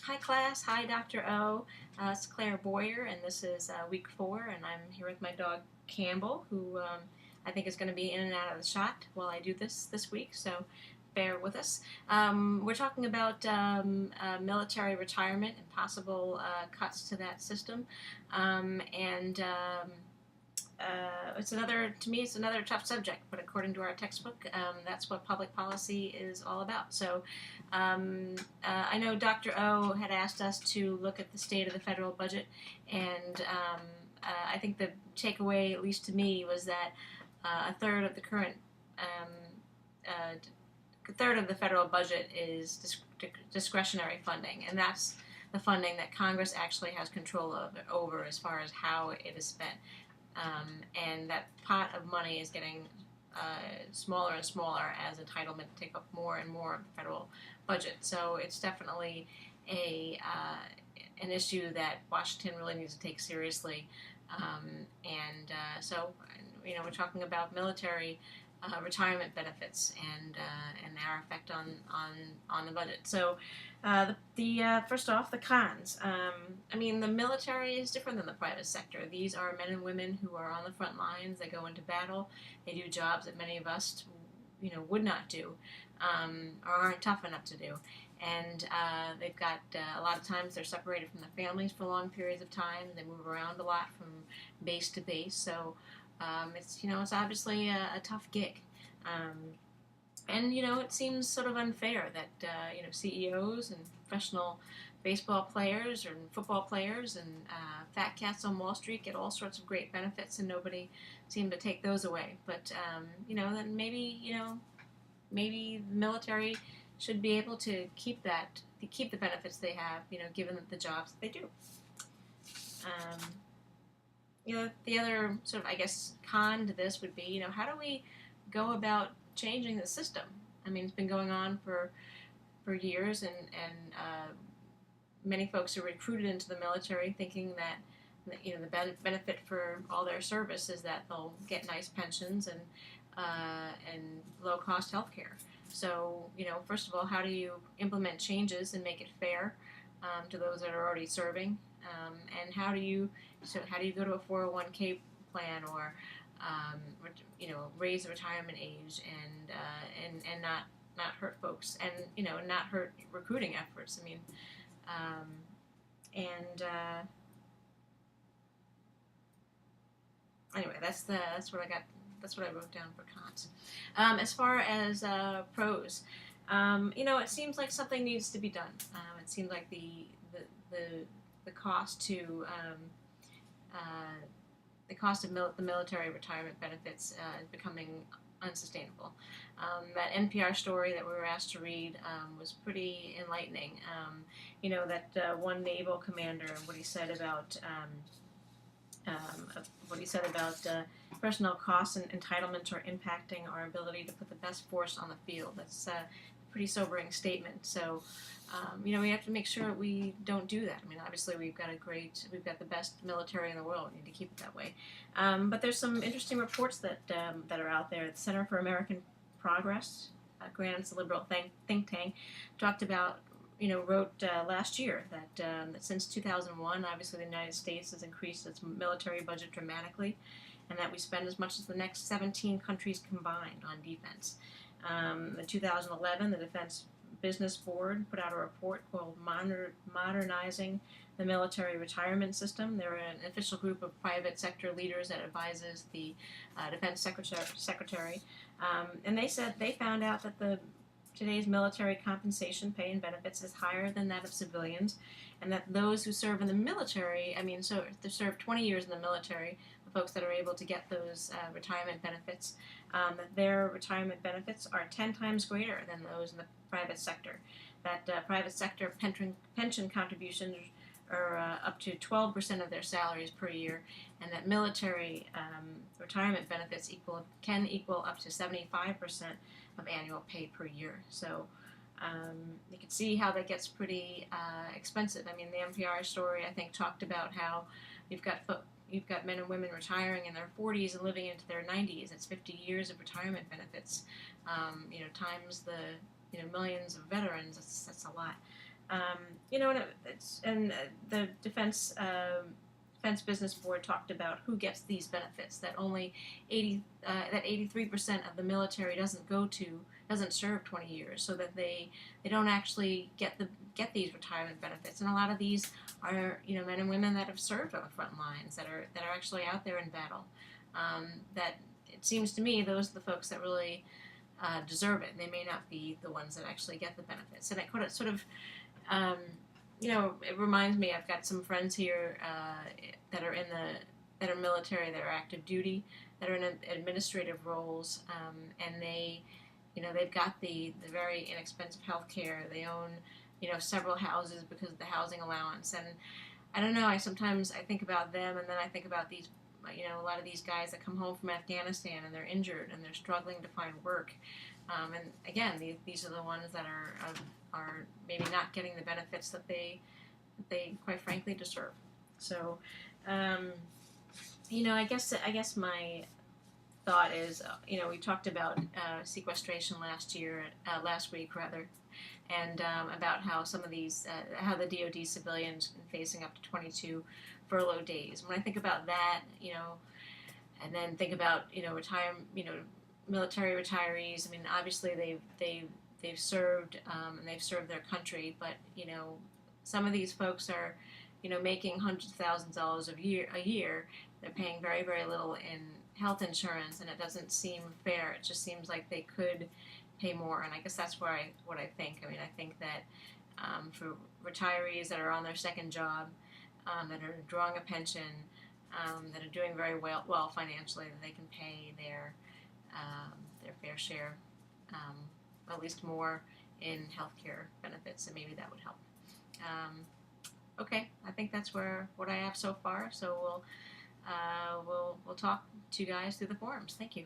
Hi class, hi Dr. O. It's Claire Boyer, and this is week 4, and I'm here with my dog Campbell, who I think is going to be in and out of the shot while I do this week, so bear with us. We're talking about military retirement and possible cuts to that system, and it's another, to me, it's another tough subject, but according to our textbook, that's what public policy is all about. So I know Dr. O had asked us to look at the state of the federal budget, and I think the takeaway, at least to me, was that a third of the current a third of the federal budget is discretionary funding, and that's the funding that Congress actually has control over as far as how it is spent. And that pot of money is getting smaller and smaller as entitlement take up more and more of the federal budget. So it's definitely an issue that Washington really needs to take seriously. So we're talking about military retirement benefits and their effect on the budget. So first off, the cons. The military is different than the private sector. These are men and women who are on the front lines. They go into battle. They do jobs that many of us, would not do, or aren't tough enough to do. And they've got a lot of times they're separated from their families for long periods of time. They move around a lot from base to base. So it's obviously a tough gig. And it seems sort of unfair that CEOs and professional baseball players and football players and fat cats on Wall Street get all sorts of great benefits, and nobody seemed to take those away. But then maybe the military should be able to keep the benefits they have, given the jobs that they do. The other sort of, I guess, con to this would be, how do we go about changing the system? It's been going on for years, and many folks are recruited into the military thinking that the benefit for all their service is that they'll get nice pensions and low cost health care. So first of all, how do you implement changes and make it fair to those that are already serving? And how do you go to a 401k plan or raise the retirement age and not hurt folks and not hurt recruiting efforts? Anyway, that's what I got. That's what I wrote down for cons. As far as pros, it seems like something needs to be done. It seems like the cost to the cost of the military retirement benefits is becoming unsustainable. That NPR story that we were asked to read was pretty enlightening. One naval commander and what he said about personnel costs and entitlements are impacting our ability to put the best force on the field. That's a pretty sobering statement. So, we have to make sure we don't do that. Obviously we've got the best military in the world. We need to keep it that way. But there's some interesting reports that are out there. The Center for American Progress, granted it's a liberal think tank, talked about, wrote last year that since 2001, obviously the United States has increased its military budget dramatically, and that we spend as much as the next 17 countries combined on defense. In 2011, the Defense Business Board put out a report called Modernizing the Military Retirement System. They're an official group of private sector leaders that advises the Defense Secretary. And they said they found out that today's military compensation, pay, and benefits is higher than that of civilians, and that those who serve in the military, so they serve 20 years in the military, the folks that are able to get those retirement benefits, that their retirement benefits are 10 times greater than those in the private sector. That private sector pension contributions are up to 12% of their salaries per year, and that military retirement benefits can equal up to 75% of annual pay per year. So you can see how that gets pretty expensive. The NPR story, I think, talked about how you've got men and women retiring in their 40s and living into their 90s. It's 50 years of retirement benefits. Times the millions of veterans. That's a lot. You know, and the Defense Business Board talked about who gets these benefits. That only 83% of the military doesn't serve 20 years, so that they don't actually get these retirement benefits. And a lot of these are, you know, men and women that have served on the front lines, that are actually out there in battle. That it seems to me those are the folks that really deserve it. They may not be the ones that actually get the benefits. And it sort of um, you know, it reminds me. I've got some friends here that are that are military, that are active duty, that are in administrative roles, and they've got the very inexpensive health care. They own, you know, several houses because of the housing allowance. And I don't know. Sometimes I think about them, and then I think about these, you know, a lot of these guys that come home from Afghanistan and they're injured and they're struggling to find work. And again, these are the ones that are maybe not getting the benefits that they quite frankly deserve. So, you know, I guess my thought is, you know, we talked about sequestration last week rather, and about how some of these, how the DoD civilians are facing up to 22 furlough days. When I think about that, you know, and then think about, you know, military retirees. I mean, obviously they've served and they've served their country, but you know, some of these folks are, you know, making hundreds of thousands of dollars a year. They're paying very, very little in health insurance, and it doesn't seem fair. It just seems like they could pay more, and I guess that's what I think. I mean, I think that for retirees that are on their second job, that are drawing a pension, that are doing very well financially, that they can pay their fair share, at least more in healthcare benefits, and maybe that would help. Okay, I think that's what I have so far. So we'll talk to you guys through the forums. Thank you.